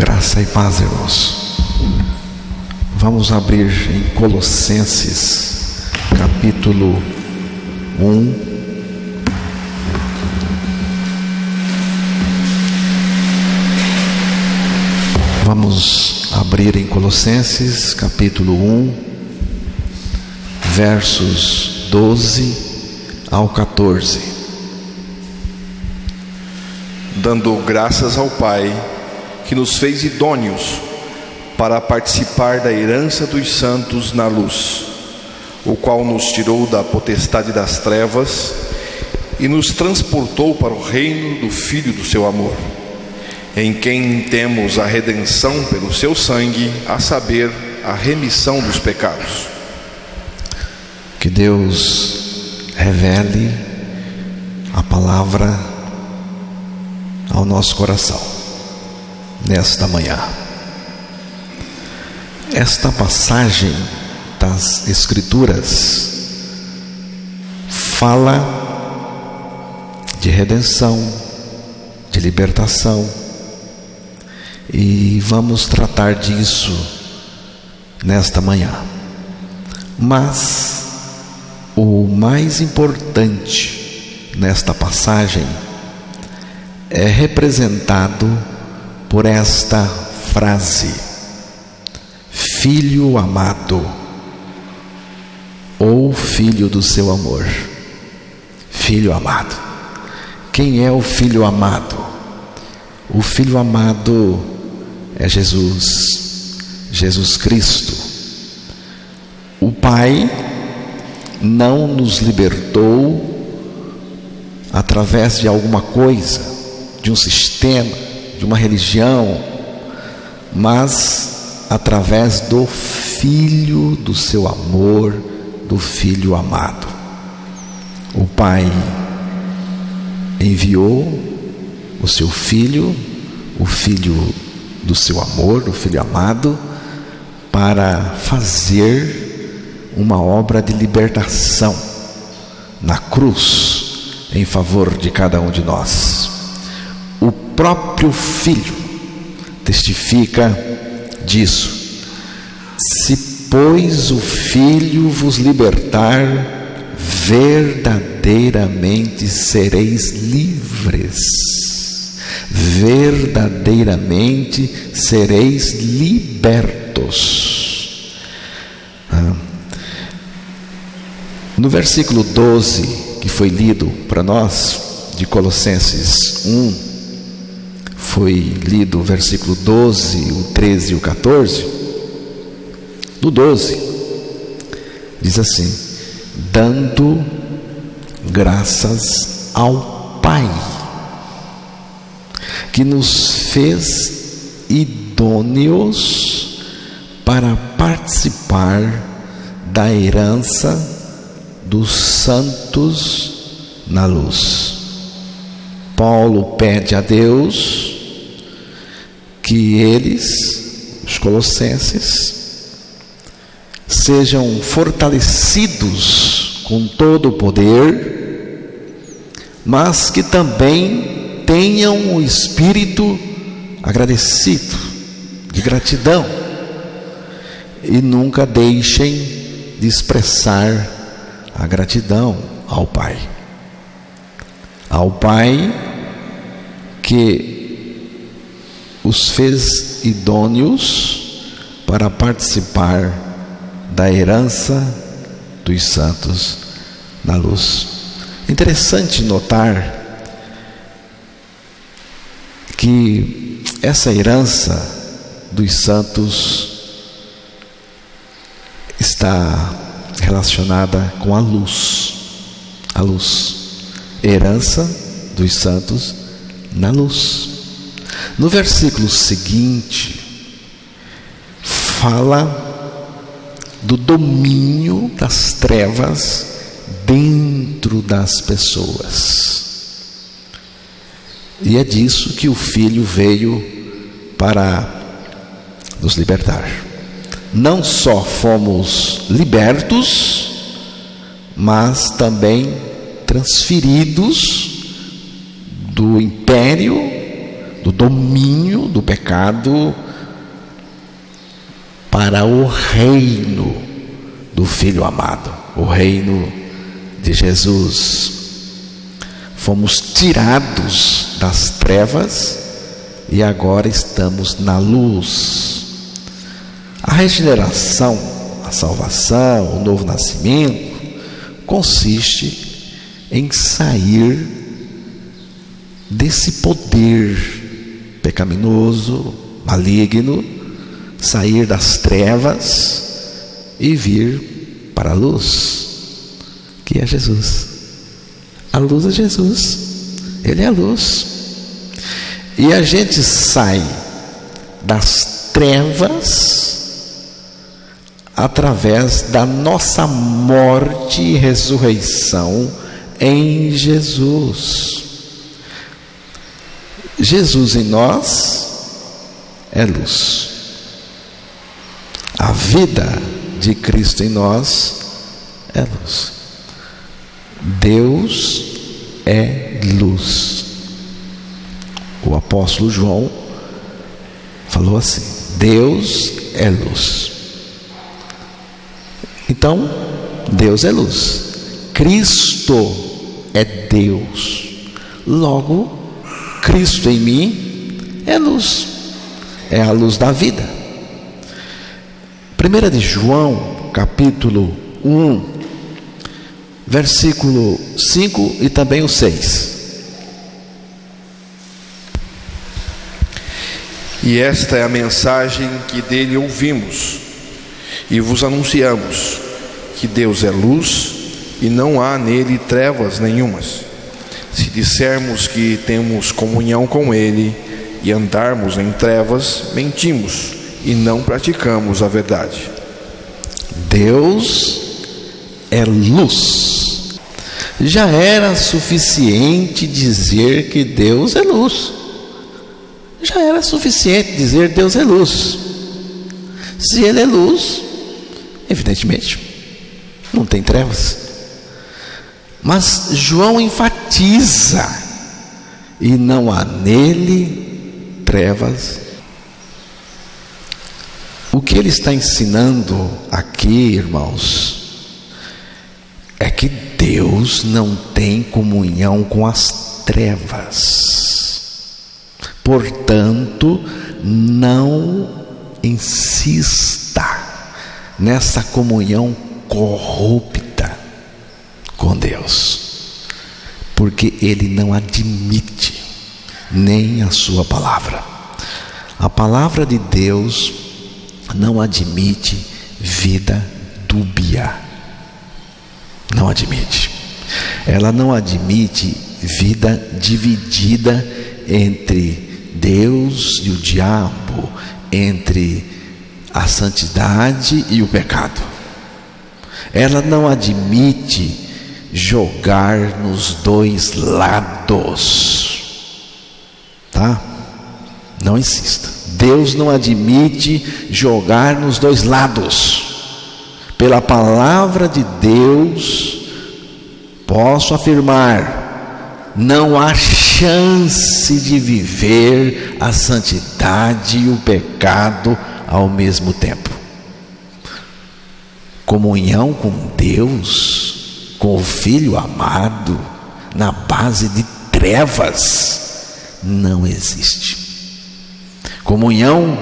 Graça e paz, irmãos. Vamos abrir em Colossenses, capítulo 1. Vamos abrir em Colossenses, capítulo 1, versos 12 ao 14. Dando graças ao Pai, que nos fez idôneos para participar da herança dos santos na luz, o qual nos tirou da potestade das trevas e nos transportou para o reino do Filho do seu amor, em quem temos a redenção pelo seu sangue, a saber, a remissão dos pecados. Que Deus revele a palavra ao nosso coração nesta manhã. Esta passagem das Escrituras fala de redenção, de libertação, e vamos tratar disso nesta manhã. Mas o mais importante nesta passagem é representado por esta frase: Filho amado, ou Filho do seu amor. Filho amado. Quem é o Filho amado? O Filho amado é Jesus Cristo. O Pai não nos libertou através de alguma coisa, de um sistema, de uma religião, mas através do Filho do seu amor, do Filho amado. O Pai enviou o seu Filho, o Filho do seu amor, o Filho amado, para fazer uma obra de libertação na cruz em favor de cada um de nós. O próprio Filho testifica disso. Se, pois, o Filho vos libertar, verdadeiramente sereis livres. Verdadeiramente sereis libertos. No versículo 12, que foi lido para nós, de Colossenses 1, foi lido o versículo 12, o 13 e o 14. No 12, diz assim: dando graças ao Pai, que nos fez idôneos para participar da herança dos santos na luz. Paulo pede a Deus que eles, os colossenses, sejam fortalecidos com todo o poder, mas que também tenham o espírito agradecido, de gratidão, e nunca deixem de expressar a gratidão ao Pai. Ao Pai que os fez idôneos para participar da herança dos santos na luz. Interessante notar que essa herança dos santos está relacionada com a luz. A luz. Herança dos santos na luz. No versículo seguinte, fala do domínio das trevas dentro das pessoas. E é disso que o Filho veio para nos libertar. Não só fomos libertos, mas também transferidos do império do domínio do pecado para o reino do Filho amado, o reino de Jesus. Fomos tirados das trevas e agora estamos na luz. A regeneração, a salvação, o novo nascimento consiste em sair desse poder pecaminoso, maligno, sair das trevas e vir para a luz, que é Jesus. A luz é Jesus, Ele é a luz. E a gente sai das trevas através da nossa morte e ressurreição em Jesus. Jesus em nós é luz. A vida de Cristo em nós é luz. Deus é luz. O apóstolo João falou assim: Deus é luz. Então, Deus é luz. Cristo é Deus. Logo, Cristo em mim é luz. É a luz da vida. 1 de João, capítulo 1, versículo 5 e também o 6. E esta é a mensagem que dele ouvimos e vos anunciamos, que Deus é luz e não há nele trevas nenhumas. Se dissermos que temos comunhão com ele e andarmos em trevas, mentimos e não praticamos a verdade. Deus é luz. Já era suficiente dizer que Deus é luz. Já era suficiente dizer Deus é luz. Se Ele é luz, evidentemente não tem trevas. Mas João enfatiza: e não há nele trevas. O que ele está ensinando aqui, irmãos, é que Deus não tem comunhão com as trevas. Portanto, não insista nessa comunhão corrupta com Deus, porque Ele não admite nem a sua palavra. A palavra de Deus não admite vida dúbia. Não admite. Ela não admite vida dividida entre Deus e o diabo, entre a santidade e o pecado. Ela não admite jogar nos dois lados, tá? Não insista. Deus não admite jogar nos dois lados. Pela palavra de Deus, posso afirmar: não há chance de viver a santidade e o pecado ao mesmo tempo. Comunhão com Deus, com o Filho amado, na base de trevas, não existe. Comunhão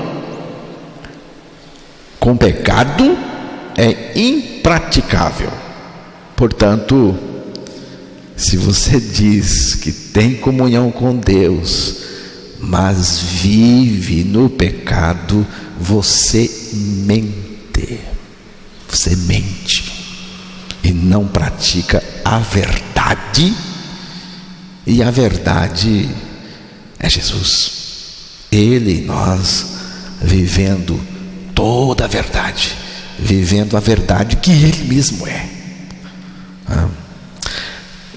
com pecado é impraticável. Portanto, se você diz que tem comunhão com Deus, mas vive no pecado, você mente. Você mente e não pratica a verdade. E a verdade é Jesus. Ele e nós vivendo toda a verdade, vivendo a verdade que Ele mesmo é.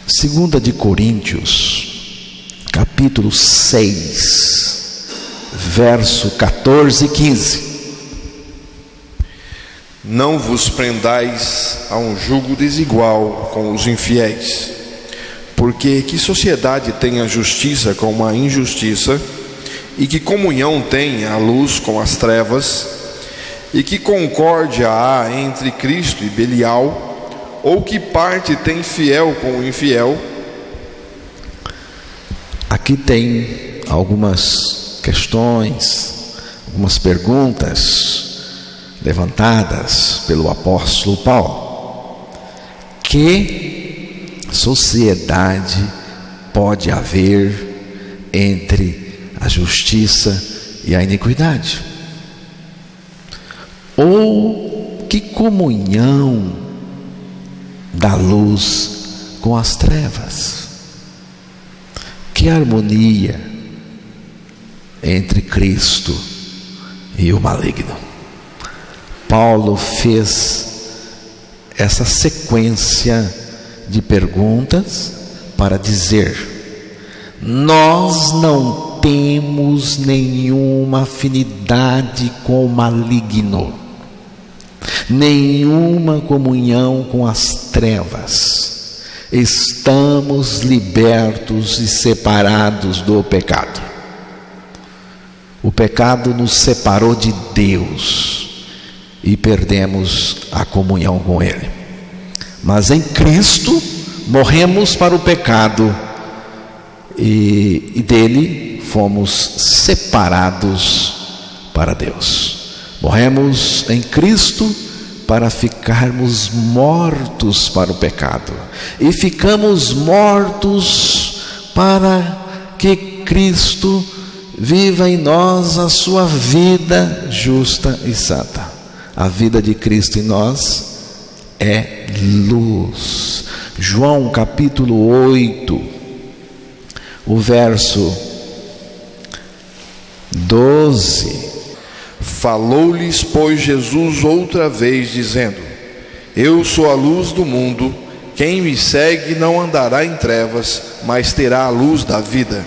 2 de Coríntios, capítulo 6, verso 14 e 15. Não vos prendais a um jugo desigual com os infiéis, porque que sociedade tem a justiça com a injustiça, E que comunhão tem a luz com as trevas? E que concórdia há entre Cristo e Belial? Ou que parte tem fiel com o infiel? Aqui tem algumas questões, algumas perguntas levantadas pelo apóstolo Paulo. Que sociedade pode haver entre a justiça e a iniquidade? Ou que comunhão da luz com as trevas? Que harmonia entre Cristo e o maligno? Paulo fez essa sequência de perguntas para dizer: nós não temos nenhuma afinidade com o maligno, nenhuma comunhão com as trevas. Estamos libertos e separados do pecado. O pecado nos separou de Deus e perdemos a comunhão com Ele. Mas em Cristo morremos para o pecado e dele fomos separados para Deus. Morremos em Cristo para ficarmos mortos para o pecado, e ficamos mortos para que Cristo viva em nós a sua vida justa e santa. A vida de Cristo em nós é luz. João capítulo 8, o verso 12. Falou-lhes, pois, Jesus outra vez, dizendo: Eu sou a luz do mundo, quem me segue não andará em trevas, mas terá a luz da vida.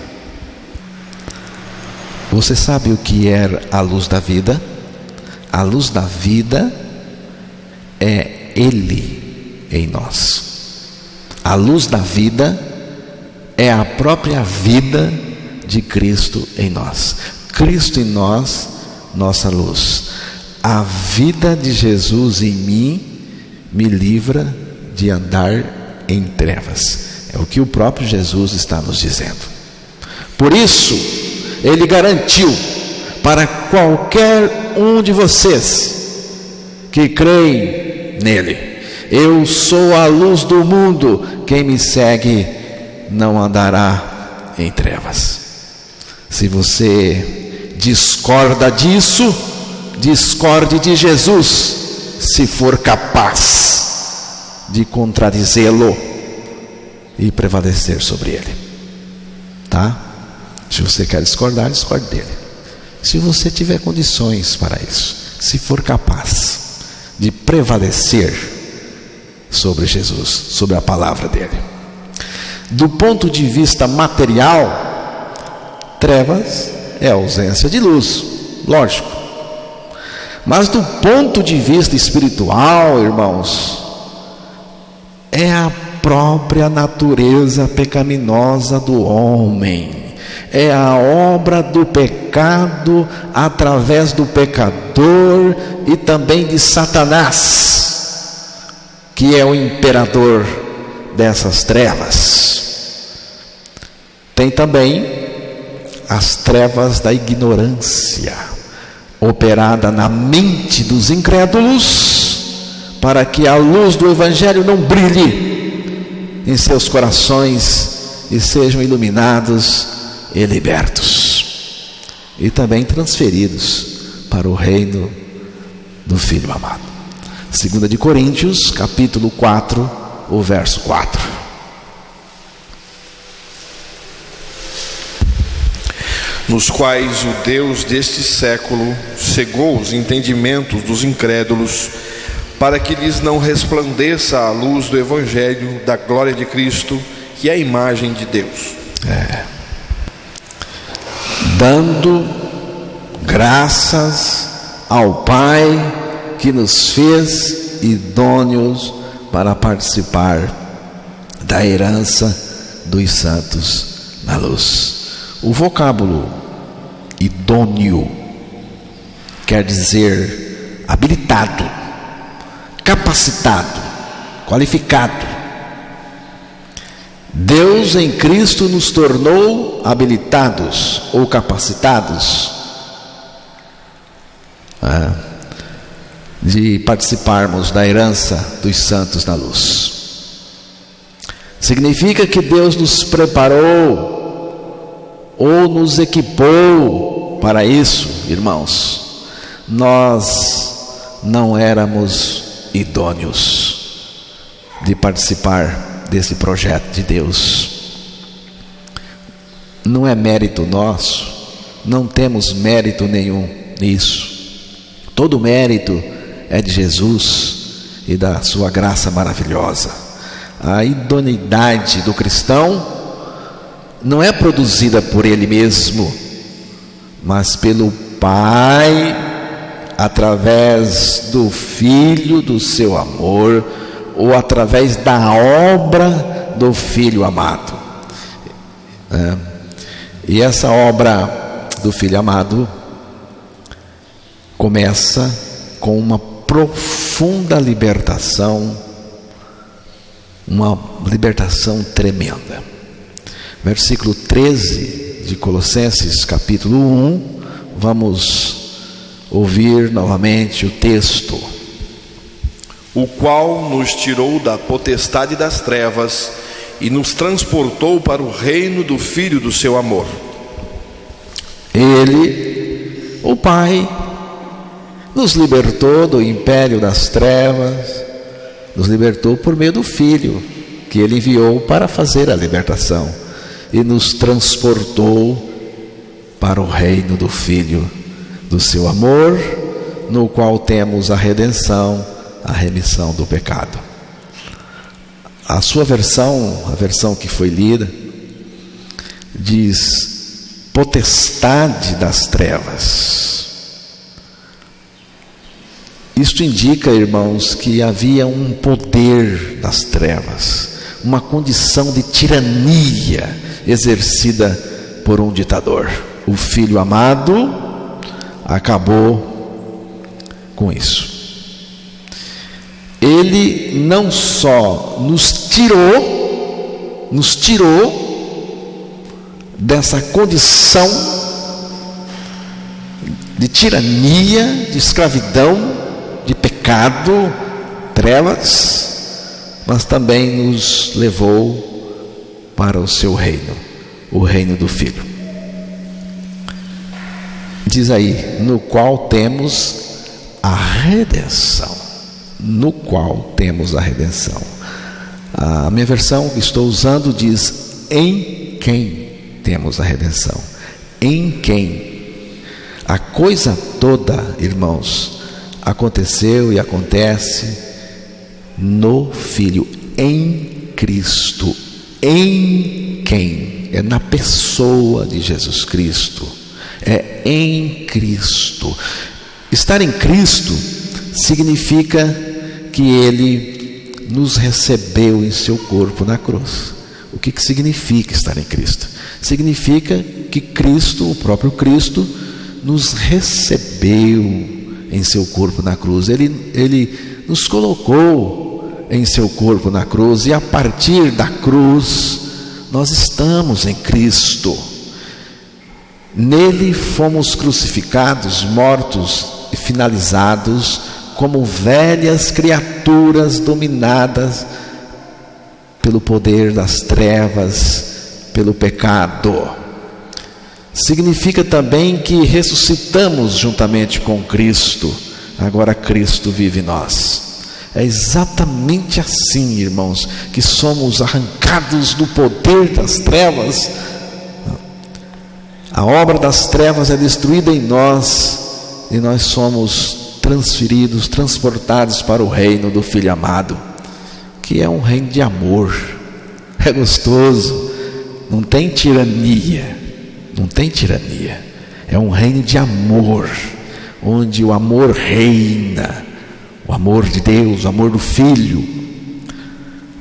Você sabe o que é a luz da vida? A luz da vida é Ele em nós. A luz da vida é a própria vida de Cristo em nós. Cristo em nós, nossa luz. A vida de Jesus em mim me livra de andar em trevas. É o que o próprio Jesus está nos dizendo. Por isso, Ele garantiu para qualquer um de vocês que creem nele: eu sou a luz do mundo, quem me segue não andará em trevas. Se você discorda disso, discorde de Jesus, se for capaz de contradizê-lo e prevalecer sobre ele, tá? Se você quer discordar, discorde dele. Se você tiver condições para isso, se for capaz de prevalecer sobre Jesus, sobre a palavra dele. Do ponto de vista material, trevas é a ausência de luz, lógico. Mas do ponto de vista espiritual, irmãos, é a própria natureza pecaminosa do homem. É a obra do pecado através do pecador e também de Satanás, que é o imperador dessas trevas. Tem também as trevas da ignorância, operada na mente dos incrédulos, para que a luz do Evangelho não brilhe em seus corações e sejam iluminados e libertos, e também transferidos para o reino do Filho amado. 2 de Coríntios, capítulo 4, o verso 4. Nos quais o Deus deste século cegou os entendimentos dos incrédulos, para que lhes não resplandeça a luz do Evangelho da glória de Cristo, que é a imagem de Deus. Dando graças ao Pai que nos fez idôneos para participar da herança dos santos na luz. O vocábulo idôneo quer dizer habilitado, capacitado, qualificado. Deus em Cristo nos tornou habilitados ou capacitados de participarmos da herança dos santos na luz. Significa que Deus nos preparou ou nos equipou para isso, irmãos. Nós não éramos idôneos de participar desse projeto de Deus. Não é mérito nosso, não temos mérito nenhum nisso. Todo mérito é de Jesus e da sua graça maravilhosa. A idoneidade do cristão não é produzida por ele mesmo, mas pelo Pai, através do Filho do seu amor, ou através da obra do Filho amado. E essa obra do Filho amado começa com uma profunda libertação, uma libertação tremenda. Versículo 13 de Colossenses capítulo 1, vamos ouvir novamente o texto. O qual nos tirou da potestade das trevas e nos transportou para o reino do Filho do seu amor. Ele, o Pai, nos libertou do império das trevas, nos libertou por meio do Filho, que Ele enviou para fazer a libertação, e nos transportou para o reino do Filho do seu amor, no qual temos a redenção, a remissão do pecado. A sua versão, a versão que foi lida, diz potestade das trevas. Isto indica, irmãos, que havia um poder das trevas, uma condição de tirania exercida por um ditador. O Filho amado acabou com isso. Ele não só nos tirou dessa condição de tirania, de escravidão, de pecado, trevas, mas também nos levou para o seu reino, o reino do Filho. Diz aí, no qual temos a redenção. No qual temos a redenção. A minha versão que estou usando diz: em quem temos a redenção. Em quem? A coisa toda, irmãos, aconteceu e acontece no Filho, em Cristo. Em quem? É na pessoa de Jesus Cristo. É em Cristo. Estar em Cristo significa que Ele nos recebeu em seu corpo na cruz. O que significa estar em Cristo? Significa que Cristo, o próprio Cristo, nos recebeu em seu corpo na cruz. Ele nos colocou em seu corpo na cruz, e a partir da cruz nós estamos em Cristo. Nele fomos crucificados, mortos e finalizados como velhas criaturas dominadas pelo poder das trevas, pelo pecado. Significa também que ressuscitamos juntamente com Cristo. Agora Cristo vive em nós. É exatamente assim, irmãos, que somos arrancados do poder das trevas. A obra das trevas é destruída em nós e nós somos transferidos, transportados para o reino do Filho amado, que é um reino de amor. É gostoso, não tem tirania, é um reino de amor, onde o amor reina, o amor de Deus, o amor do Filho.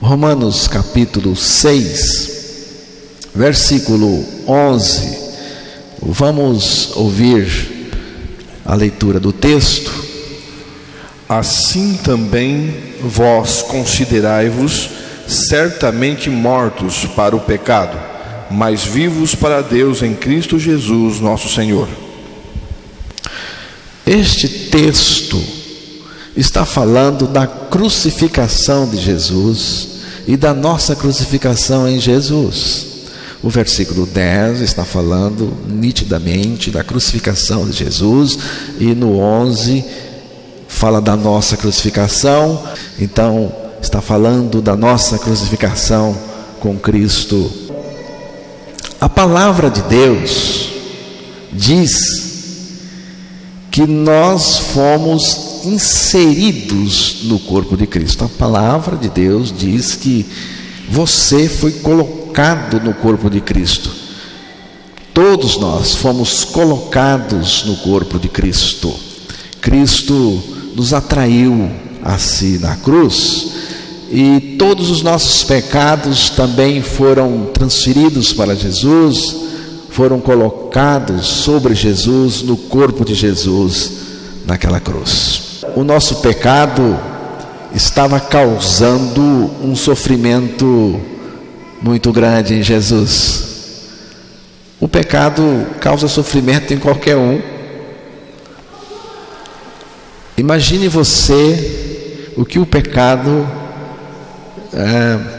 Romanos capítulo 6, versículo 11, Vamos ouvir a leitura do texto. Assim também vós considerai-vos certamente mortos para o pecado, mas vivos para Deus em Cristo Jesus, nosso Senhor. Este texto está falando da crucificação de Jesus e da nossa crucificação em Jesus. O versículo 10 está falando nitidamente da crucificação de Jesus, e no 11 fala da nossa crucificação. Então está falando da nossa crucificação com Cristo. A palavra de Deus diz que nós fomos inseridos no corpo de Cristo. A palavra de Deus diz que você foi colocado no corpo de Cristo. Todos nós fomos colocados no corpo de Cristo. Cristo nos atraiu a si na cruz, e todos os nossos pecados também foram transferidos para Jesus, foram colocados sobre Jesus, no corpo de Jesus, naquela cruz. O nosso pecado estava causando um sofrimento muito grande em Jesus. O pecado causa sofrimento em qualquer um. Imagine você o que o pecado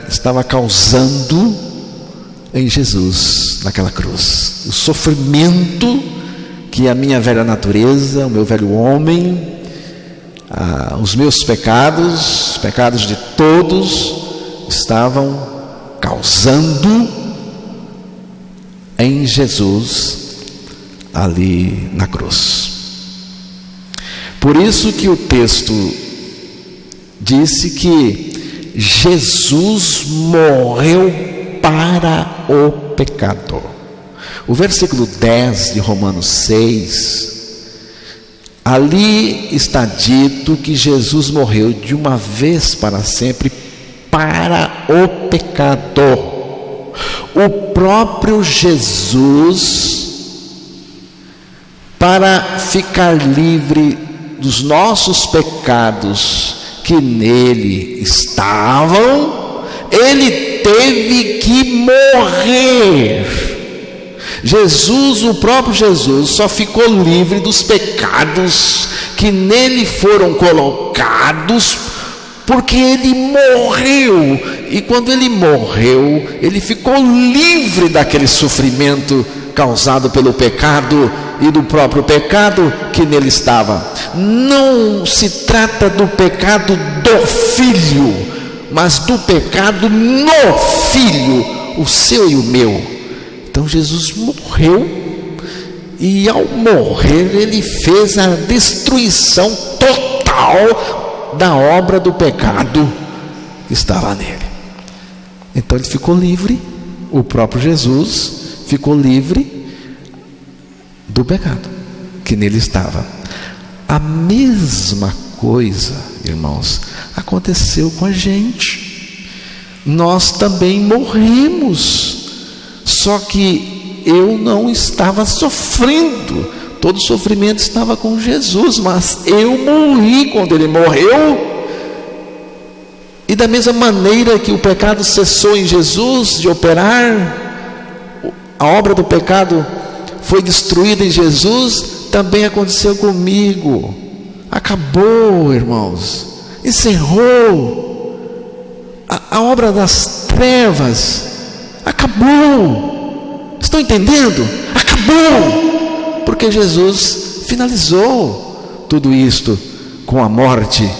estava causando em Jesus naquela cruz. O sofrimento que a minha velha natureza, o meu velho homem, os meus pecados, os pecados de todos, estavam causando em Jesus ali na cruz. Por isso que o texto disse que Jesus morreu para o pecador. O versículo 10 de Romanos 6, ali está dito que Jesus morreu de uma vez para sempre para o pecador. O próprio Jesus, para ficar livre dos nossos pecados que nele estavam, ele teve que morrer. Jesus, o próprio Jesus, só ficou livre dos pecados que nele foram colocados porque ele morreu. E quando ele morreu, ele ficou livre daquele sofrimento causado pelo pecado e do próprio pecado que nele estava. Não se trata do pecado do filho, mas do pecado no filho, o seu e o meu. Então Jesus morreu, e ao morrer ele fez a destruição total da obra do pecado que estava nele. Então ele ficou livre, o próprio Jesus ficou livre do pecado que nele estava. A mesma coisa, irmãos, aconteceu com a gente. Nós também morremos, só que eu não estava sofrendo, todo o sofrimento estava com Jesus, mas eu morri quando ele morreu. E da mesma maneira que o pecado cessou em Jesus de operar, a obra do pecado foi destruída em Jesus, também aconteceu comigo. Acabou, irmãos, encerrou. A obra das trevas acabou. Estão entendendo? Acabou, porque Jesus finalizou tudo isto com a morte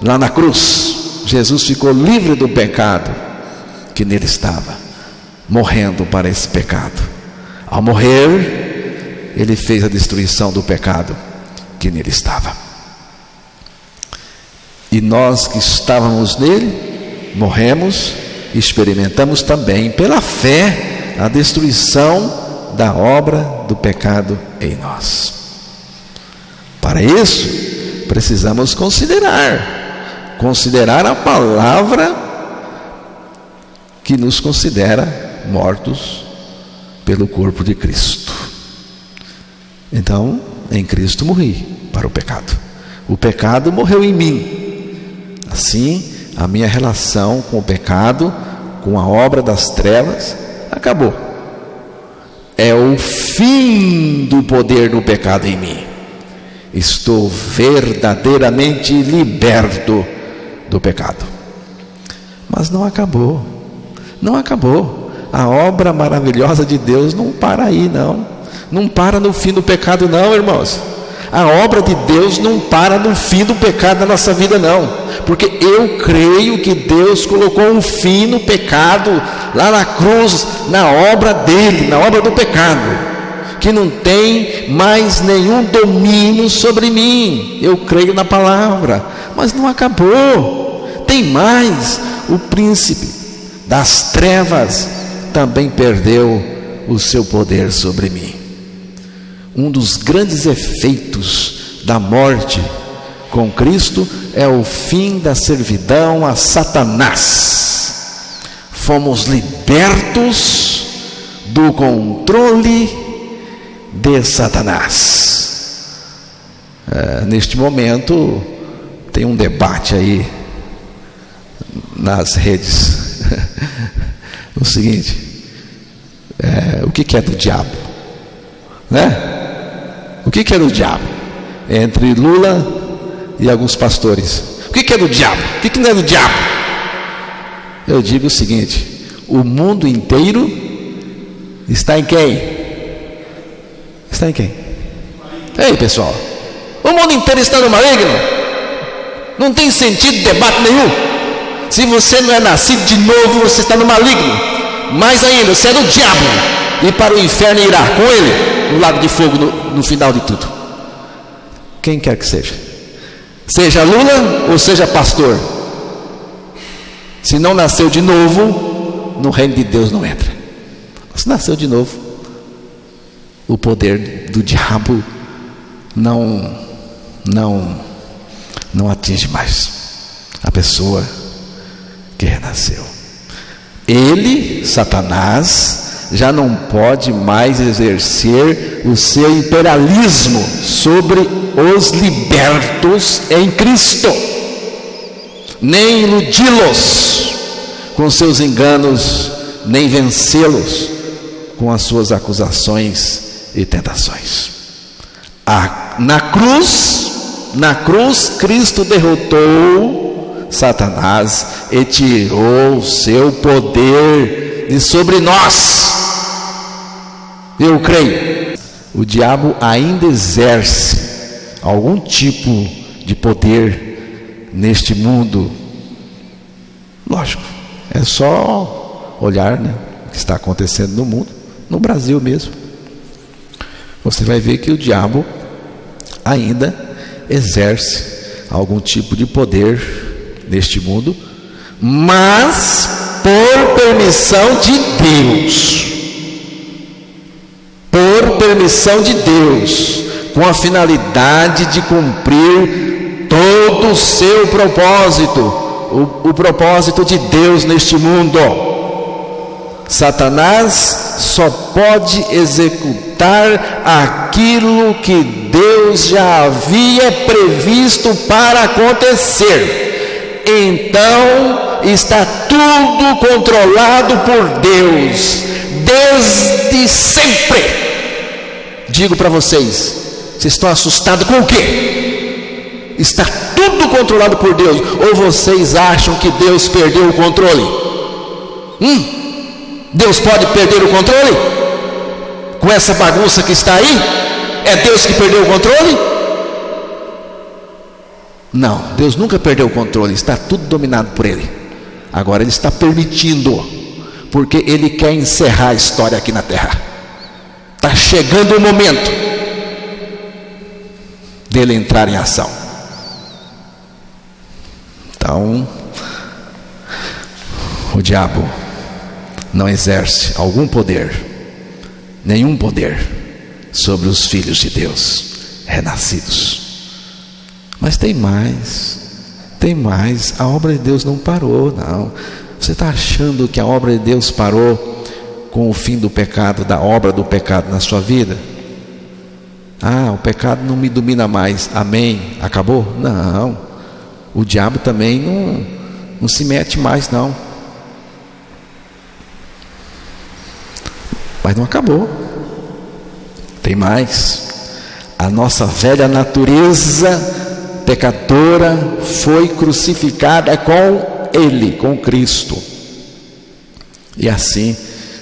lá na cruz. Jesus ficou livre do pecado que nele estava, morrendo para esse pecado. Ao morrer, ele fez a destruição do pecado que nele estava. E nós que estávamos nele, morremos e experimentamos também, pela fé, a destruição da obra do pecado em nós. Para isso, precisamos considerar a palavra que nos considera mortos pelo corpo de Cristo. Então, em Cristo morri para o pecado. O pecado morreu em mim. Assim, a minha relação com o pecado, com a obra das trevas, acabou. É o fim do poder do pecado em mim. Estou verdadeiramente liberto do pecado. Mas não acabou. Não acabou. A obra maravilhosa de Deus não para aí, não. Não para no fim do pecado, não, irmãos. A obra de Deus não para no fim do pecado da nossa vida, não. Porque eu creio que Deus colocou um fim no pecado lá na cruz, na obra dele, na obra do pecado, que não tem mais nenhum domínio sobre mim. Eu creio na palavra, mas não acabou. Tem mais. O príncipe das trevas também perdeu o seu poder sobre mim. Um dos grandes efeitos da morte com Cristo é o fim da servidão a Satanás. Fomos libertos do controle de Satanás. Neste momento tem um debate aí nas redes o seguinte: o que é do diabo, né? O que é do diabo? Entre Lula e alguns pastores. O que é do diabo? O que não é do diabo? Eu digo o seguinte: o mundo inteiro está em quem? Está em quem? Ei, pessoal, o mundo inteiro está no maligno. Não tem sentido debate nenhum. Se você não é nascido de novo, você está no maligno. Mais ainda, você é do diabo, e para o inferno irá com ele no lago de fogo no final de tudo. Quem quer que seja Lula ou seja pastor, se não nasceu de novo, no reino de Deus não entra. Se nasceu de novo, o poder do diabo não atinge mais a pessoa que renasceu. Ele, Satanás, já não pode mais exercer o seu imperialismo sobre os libertos em Cristo, nem iludi-los com seus enganos, nem vencê-los com as suas acusações e tentações. Na cruz, Cristo derrotou Satanás e tirou o seu poder de sobre nós. Eu creio, o diabo ainda exerce algum tipo de poder neste mundo. Lógico, é só olhar, né, o que está acontecendo no mundo, no Brasil mesmo. Você vai ver que o diabo ainda exerce algum tipo de poder neste mundo, mas por permissão de Deus. Por permissão de Deus, com a finalidade de cumprir todo o seu propósito, o propósito de Deus neste mundo. Satanás só pode executar aquilo que Deus já havia previsto para acontecer. Então está tudo controlado por Deus desde sempre. Digo para vocês, vocês estão assustados com o quê? Está tudo controlado por Deus, ou vocês acham que Deus perdeu o controle? Deus pode perder o controle? Com essa bagunça que está aí? É Deus que perdeu o controle? Não, Deus nunca perdeu o controle, está tudo dominado por Ele. Agora Ele está permitindo, porque Ele quer encerrar a história aqui na terra. Está chegando o momento dele entrar em ação. Então, o diabo não exerce algum poder, nenhum poder, sobre os filhos de Deus renascidos. Mas tem mais, a obra de Deus não parou, não. Você está achando que a obra de Deus parou com o fim do pecado, da obra do pecado na sua vida? O pecado não me domina mais. Amém? Acabou? Não. O diabo também não se mete mais, não. Mas não acabou. Tem mais. A nossa velha natureza pecadora foi crucificada com Ele, com Cristo. E assim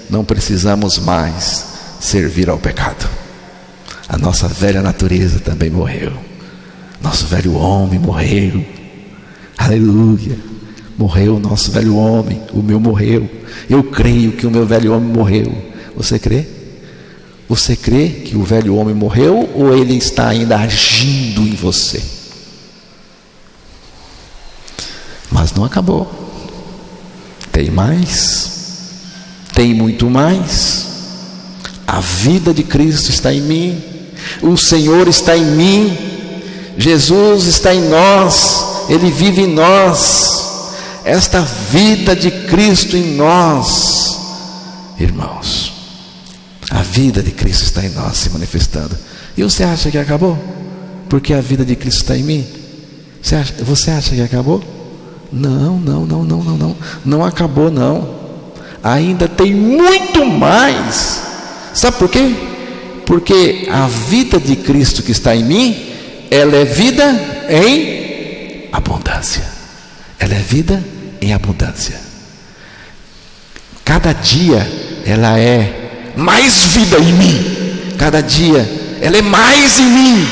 não precisamos mais servir ao pecado. A nossa velha natureza também morreu. Nosso velho homem morreu. Aleluia. Morreu o nosso velho homem. O meu morreu. Eu creio que o meu velho homem morreu. Você crê? Você crê que o velho homem morreu ou ele está ainda agindo em você? Mas não acabou. Tem mais. Tem muito mais. A vida de Cristo está em mim. O Senhor está em mim. Jesus está em nós. Ele vive em nós. Esta vida de Cristo em nós, irmãos, a vida de Cristo está em nós se manifestando. E você acha que acabou? Porque a vida de Cristo está em mim? Você acha que acabou? Não. Não acabou, não. Ainda tem muito mais. Sabe por quê? Porque a vida de Cristo que está em mim, ela é vida em abundância. Ela é vida em abundância. Cada dia ela é mais vida em mim. Cada dia ela é mais em mim.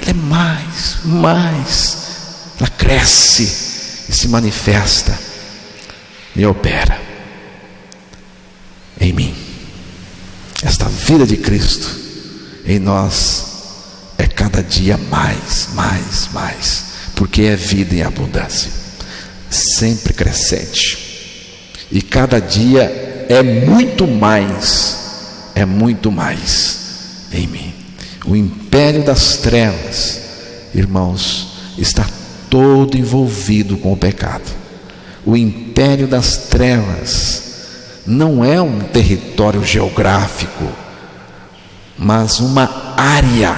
Ela é mais. Ela cresce e se manifesta e opera em mim. Esta vida de Cristo em nós é cada dia mais, porque é vida em abundância, sempre crescente, e cada dia é muito mais em mim. O império das trevas, irmãos, está todo envolvido com o pecado. O império das trevas não é um território geográfico, mas uma área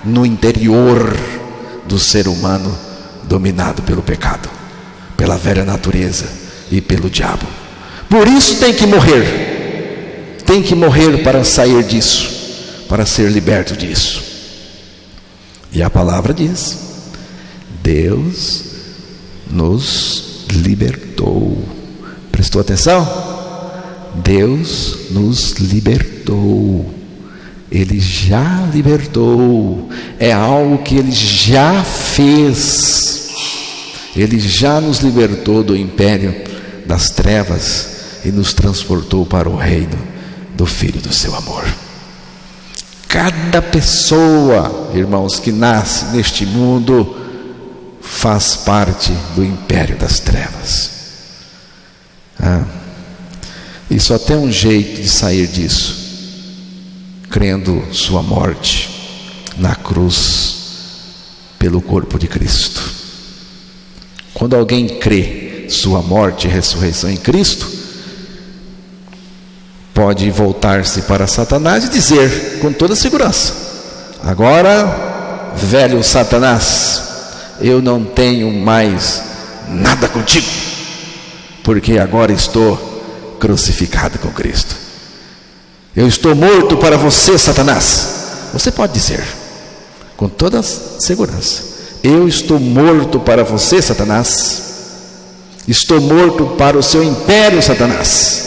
no interior do ser humano dominado pelo pecado, pela velha natureza e pelo diabo. Por isso tem que morrer para sair disso, para ser liberto disso. E a palavra diz: Deus nos libertou. Prestou atenção? Deus nos libertou. Ele já libertou. É algo que Ele já fez. Ele já nos libertou do império das trevas e nos transportou para o reino do Filho do seu amor. Cada pessoa, irmãos, que nasce neste mundo faz parte do império das trevas. E só tem um jeito de sair disso: crendo sua morte na cruz pelo corpo de Cristo. Quando alguém crê sua morte e ressurreição em Cristo, pode voltar-se para Satanás e dizer com toda segurança: agora, velho Satanás, eu não tenho mais nada contigo, porque agora estou crucificado com Cristo. Eu estou morto para você, Satanás. Você pode dizer com toda segurança: eu estou morto para você, Satanás. Estou morto para o seu império, Satanás.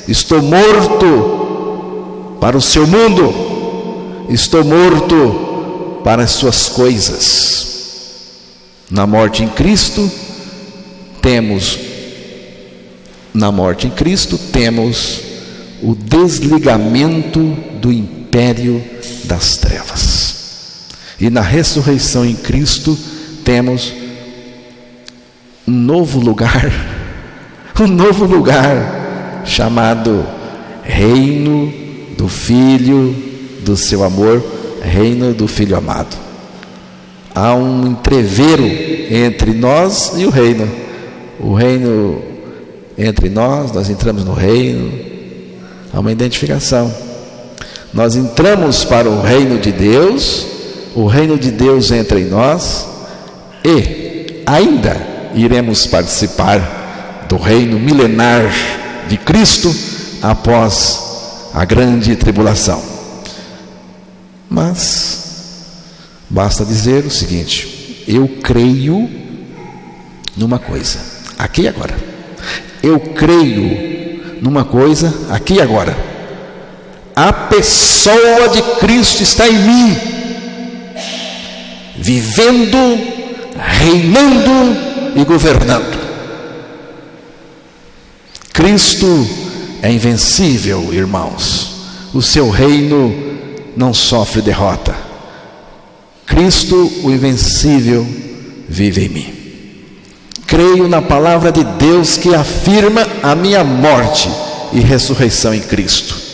Estou morto para o seu mundo. Estou morto para as suas coisas. Na morte em Cristo temos o desligamento do império das trevas. E na ressurreição em Cristo temos um novo lugar chamado Reino do Filho do seu amor, Reino do Filho amado. Há um entreveiro entre nós e o reino. O reino entre nós entramos no reino. Há uma identificação. Nós entramos para o reino de Deus, o reino de Deus entra em nós e ainda iremos participar do reino milenar de Cristo após a grande tribulação. Mas basta dizer o seguinte: eu creio numa coisa, aqui e agora. Eu creio numa coisa, aqui e agora. A pessoa de Cristo está em mim, vivendo, reinando e governando. Cristo é invencível, irmãos. O seu reino não sofre derrota. Cristo, o invencível, vive em mim. Creio na palavra de Deus que afirma a minha morte e ressurreição em Cristo.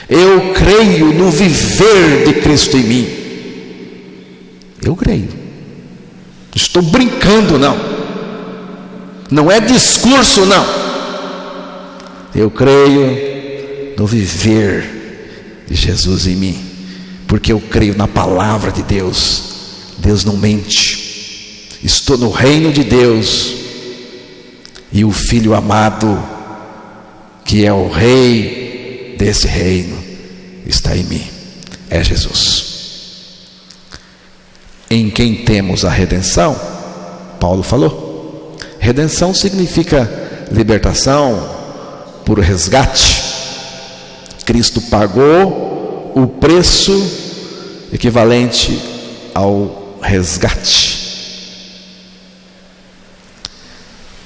Eu creio no viver de Cristo em mim. Eu creio. Estou brincando, não. Não é discurso, não. Eu creio no viver de Jesus em mim, porque eu creio na palavra de Deus. Deus não mente. Estou no reino de Deus e o Filho amado, que é o Rei desse reino, está em mim. É Jesus, em quem temos a redenção. Paulo falou. Redenção significa libertação por resgate. Cristo pagou o preço equivalente ao resgate.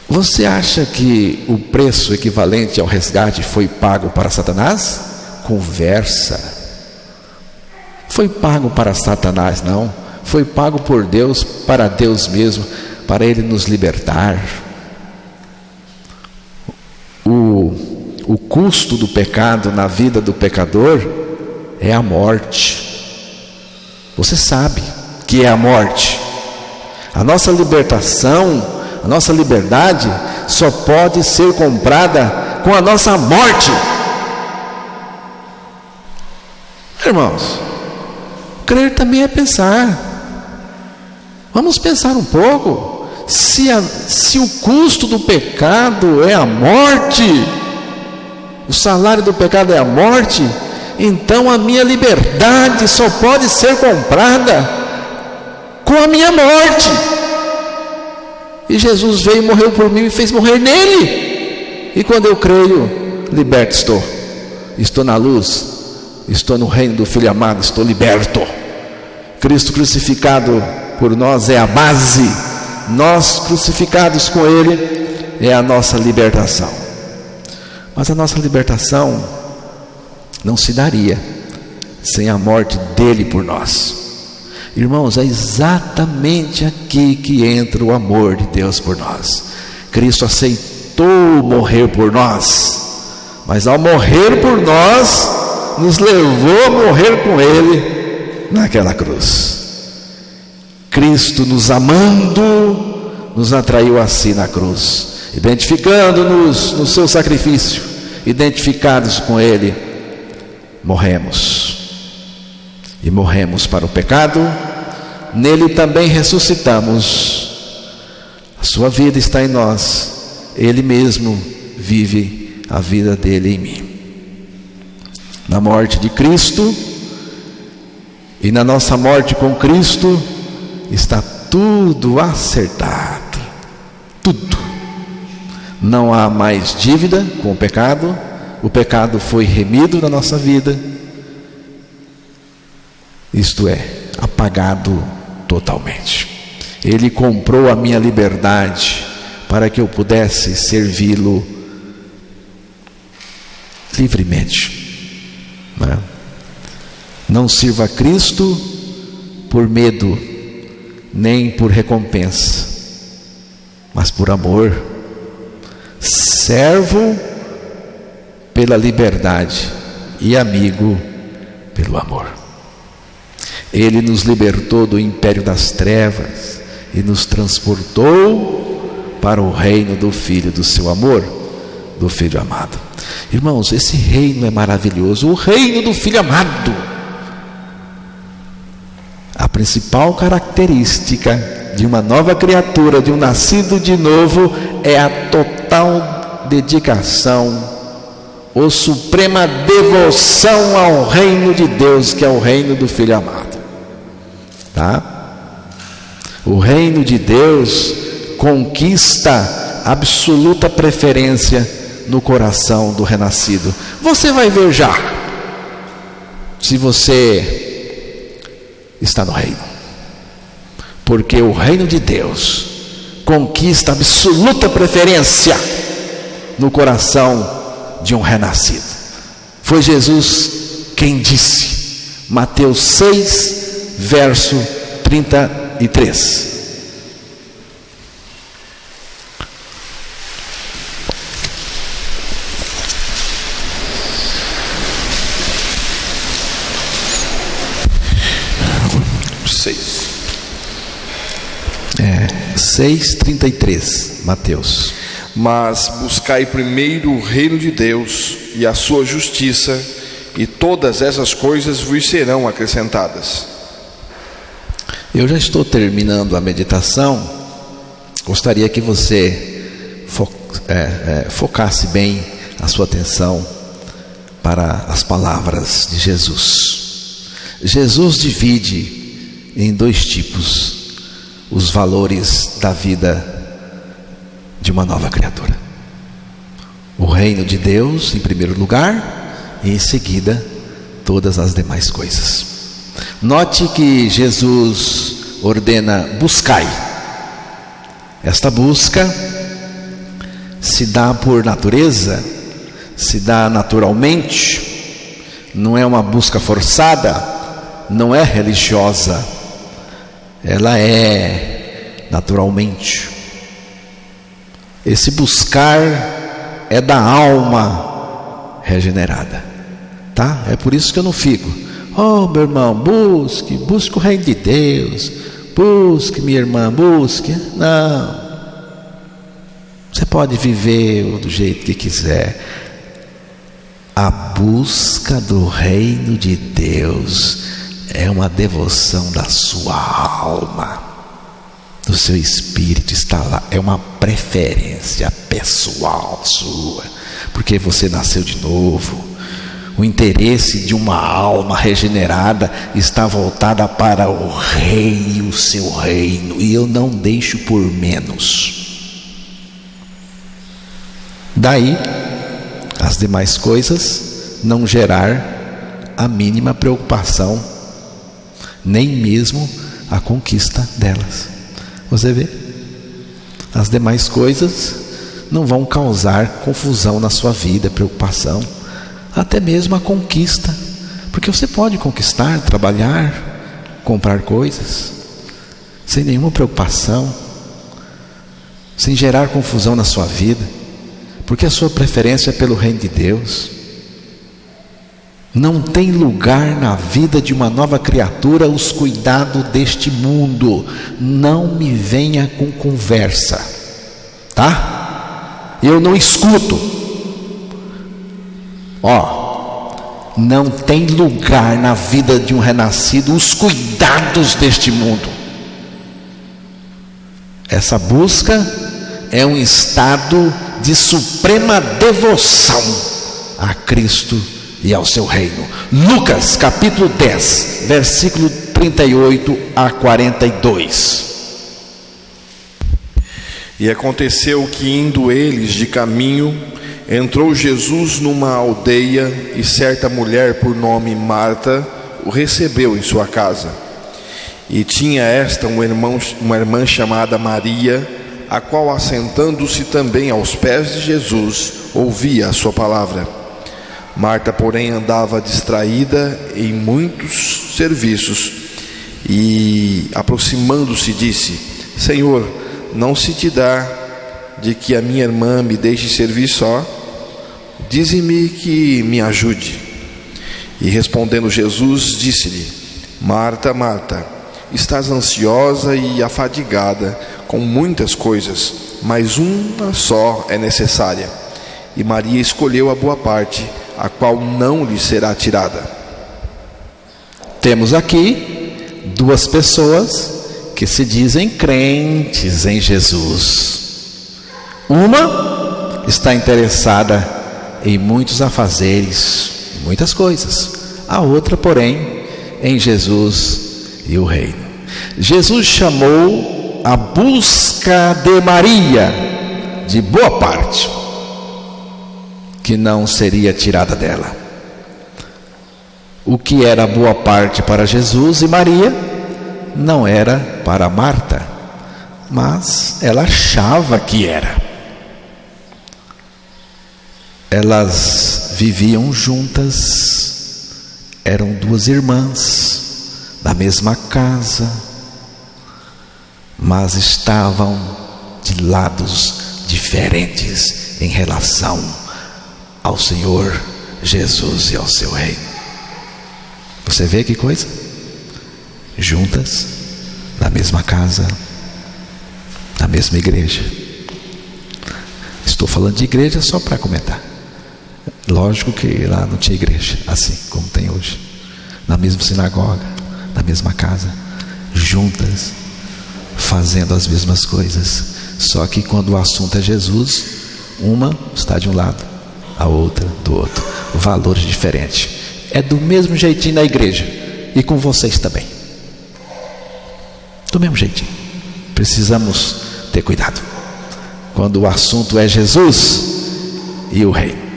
Você acha que o preço equivalente ao resgate foi pago para Satanás? Conversa. Foi pago para Satanás, não. Foi pago por Deus, para Deus mesmo, para Ele nos libertar. O custo do pecado na vida do pecador é a morte. Você sabe que é a morte. A nossa libertação, a nossa liberdade só pode ser comprada com a nossa morte. Irmãos, crer também é pensar. Vamos pensar um pouco. Se o custo do pecado é a morte, o salário do pecado é a morte, então a minha liberdade só pode ser comprada com a minha morte. E Jesus veio e morreu por mim e fez morrer nele. E quando eu creio, liberto estou. Estou na luz, estou no reino do Filho amado, estou liberto. Cristo crucificado por nós é a base. Nós crucificados com Ele é a nossa libertação. Mas a nossa libertação não se daria sem a morte dele por nós. Irmãos, é exatamente aqui que entra o amor de Deus por nós. Cristo aceitou morrer por nós, mas ao morrer por nós, nos levou a morrer com Ele naquela cruz. Cristo, nos amando, nos atraiu a si na cruz, identificando-nos no seu sacrifício. Identificados com Ele, morremos. E morremos para o pecado. Nele também ressuscitamos. A sua vida está em nós. Ele mesmo vive a vida dele em mim. Na morte de Cristo e na nossa morte com Cristo está tudo acertado. Tudo. Não há mais dívida com o pecado. O pecado foi remido na nossa vida. Isto é, apagado totalmente. Ele comprou a minha liberdade para que eu pudesse servi-lo livremente. Não sirva a Cristo por medo, nem por recompensa, mas por amor. Servo pela liberdade e amigo pelo amor. Ele nos libertou do império das trevas e nos transportou para o reino do Filho do seu amor. do Filho amado. Irmãos, esse reino é maravilhoso, o reino do Filho amado. A principal característica de uma nova criatura, de um nascido de novo, é a total dedicação ou suprema devoção ao reino de Deus, que é o reino do Filho amado. Tá? O reino de Deus conquista absoluta preferência no coração do renascido. Você vai ver já, se você está no reino, porque o reino de Deus conquista absoluta preferência no coração de um renascido. Foi Jesus quem disse, Mateus 6, verso 33. Seis. 6:33, Mateus. Mas buscai primeiro o reino de Deus e a sua justiça, e todas essas coisas vos serão acrescentadas. Eu já estou terminando a meditação. Gostaria que você focasse bem a sua atenção para as palavras de Jesus. Jesus divide em dois tipos os valores da vida de uma nova criatura: o reino de Deus em primeiro lugar, e em seguida todas as demais coisas. Note que Jesus ordena: buscai. Esta busca se dá por natureza, se dá naturalmente, não é uma busca forçada, não é religiosa, ela é naturalmente. Esse buscar é da alma regenerada, tá? É por isso que eu não fico: oh, meu irmão, busque o reino de Deus, busque, minha irmã, busque. Não, você pode viver do jeito que quiser. A busca do reino de Deus é uma devoção da sua alma, do seu espírito, está lá. É uma preferência pessoal sua, porque você nasceu de novo. O interesse de uma alma regenerada está voltada para o rei, o seu reino, e eu não deixo por menos. Daí as demais coisas não gerar a mínima preocupação, nem mesmo a conquista delas. Você vê? As demais coisas não vão causar confusão na sua vida, preocupação, até mesmo a conquista, porque você pode conquistar, trabalhar, comprar coisas sem nenhuma preocupação, sem gerar confusão na sua vida, porque a sua preferência é pelo reino de Deus. Não tem lugar na vida de uma nova criatura os cuidados deste mundo. Não me venha com conversa, tá? Eu não escuto. Não tem lugar na vida de um renascido os cuidados deste mundo. Essa busca é um estado de suprema devoção a Cristo e ao seu reino. Lucas capítulo 10, versículo 38 a 42. E aconteceu que, indo eles de caminho, entrou Jesus numa aldeia, e certa mulher por nome Marta o recebeu em sua casa. E tinha esta uma irmã chamada Maria, a qual, assentando-se também aos pés de Jesus, ouvia a sua palavra. Marta, porém, andava distraída em muitos serviços, e, aproximando-se, disse: Senhor, não se te dá de que a minha irmã me deixe servir só? Dize-me que me ajude. E respondendo Jesus, disse-lhe: Marta, Marta, estás ansiosa e afadigada com muitas coisas, mas uma só é necessária. e Maria escolheu a boa parte, a qual não lhe será tirada. Temos aqui duas pessoas que se dizem crentes em Jesus. Uma está interessada em muitos afazeres, muitas coisas. A outra, porém, em Jesus e o reino. Jesus chamou a busca de Maria de boa parte, que não seria tirada dela. O que era boa parte para Jesus e Maria não era para Marta, mas ela achava que era. Elas viviam juntas, eram duas irmãs da mesma casa, mas estavam de lados diferentes em relação ao Senhor Jesus e ao seu reino. Você vê que coisa? Juntas, na mesma casa, na mesma igreja. Estou falando de igreja só para comentar. Lógico que lá não tinha igreja assim como tem hoje. Na mesma sinagoga, na mesma casa, juntas, fazendo as mesmas coisas. Só que quando o assunto é Jesus, uma está de um lado, a outra do outro. Valores diferentes. É do mesmo jeitinho na igreja e com vocês também. Do mesmo jeitinho. Precisamos ter cuidado quando o assunto é Jesus e o reino.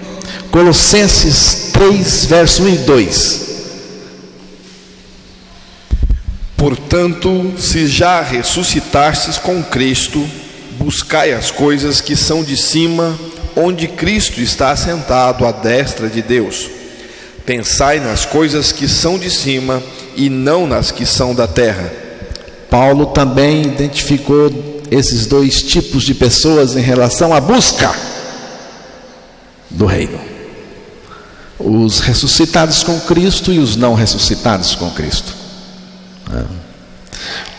Colossenses 3, verso 1 e 2. Portanto, se já ressuscitastes com Cristo, buscai as coisas que são de cima, onde Cristo está assentado à destra de Deus. Pensai nas coisas que são de cima e não nas que são da terra. Paulo também identificou esses dois tipos de pessoas em relação à busca do reino: os ressuscitados com Cristo e os não ressuscitados com Cristo.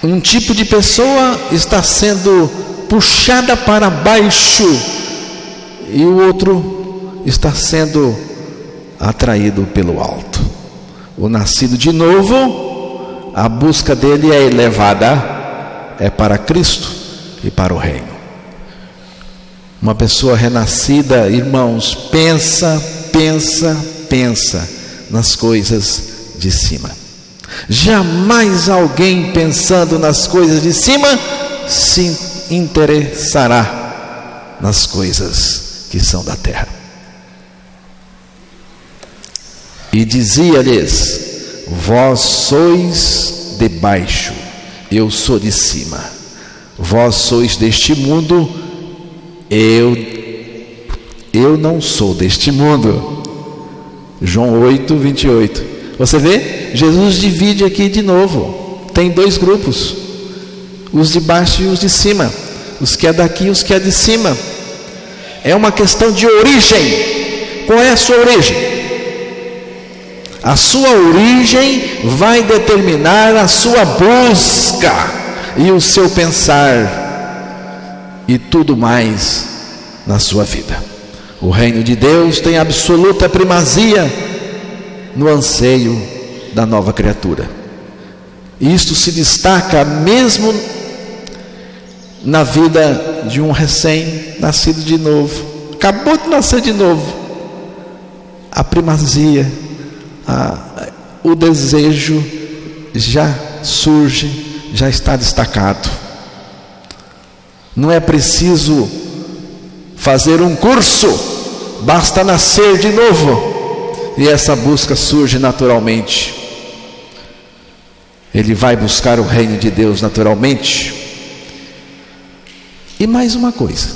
Um tipo de pessoa está sendo puxada para baixo e o outro está sendo atraído pelo alto. O nascido de novo, a busca dele é elevada, é para Cristo e para o reino. Uma pessoa renascida, irmãos, pensa nas coisas de cima. Jamais alguém pensando nas coisas de cima se interessará nas coisas que são da terra. E dizia-lhes: vós sois de baixo, eu sou de cima. Vós sois deste mundo, eu não sou deste mundo. João 8, 28. Você vê? Jesus divide aqui de novo. Tem dois grupos: os de baixo e os de cima. Os que é daqui e os que é de cima. É uma questão de origem. Qual é a sua origem? A sua origem vai determinar a sua busca e o seu pensar e tudo mais na sua vida. O reino de Deus tem absoluta primazia no anseio da nova criatura. Isto se destaca mesmo na vida de um recém-nascido de novo. Acabou de nascer de novo. A primazia, o desejo já surge, já está destacado. Não é preciso fazer um curso, basta nascer de novo e essa busca surge naturalmente. Ele vai buscar o reino de Deus naturalmente. E mais uma coisa,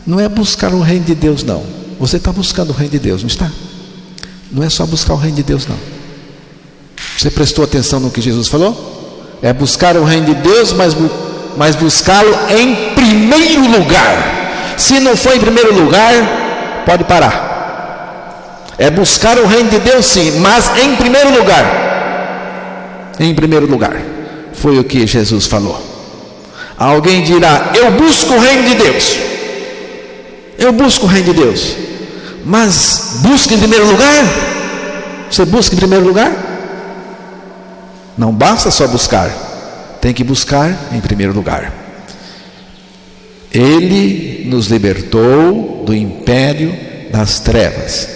não é buscar o reino de Deus não. Você está buscando o reino de Deus, não está? Não é só buscar o reino de Deus não. Você prestou atenção no que Jesus falou? É buscar o reino de Deus, mas buscá-lo em primeiro lugar. Se não for em primeiro lugar, pode parar. É buscar o reino de Deus sim, mas em primeiro lugar. Em primeiro lugar. Foi o que Jesus falou. Alguém dirá: eu busco o reino de Deus. Eu busco o reino de Deus. Mas busca em primeiro lugar. Você busca em primeiro lugar? Não basta só buscar, tem que buscar em primeiro lugar. Ele nos libertou do império das trevas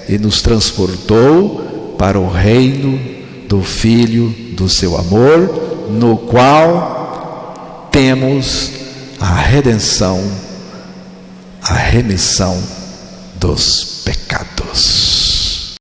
e nos transportou para o reino do Filho do seu amor, no qual temos a redenção, a remissão dos pecados.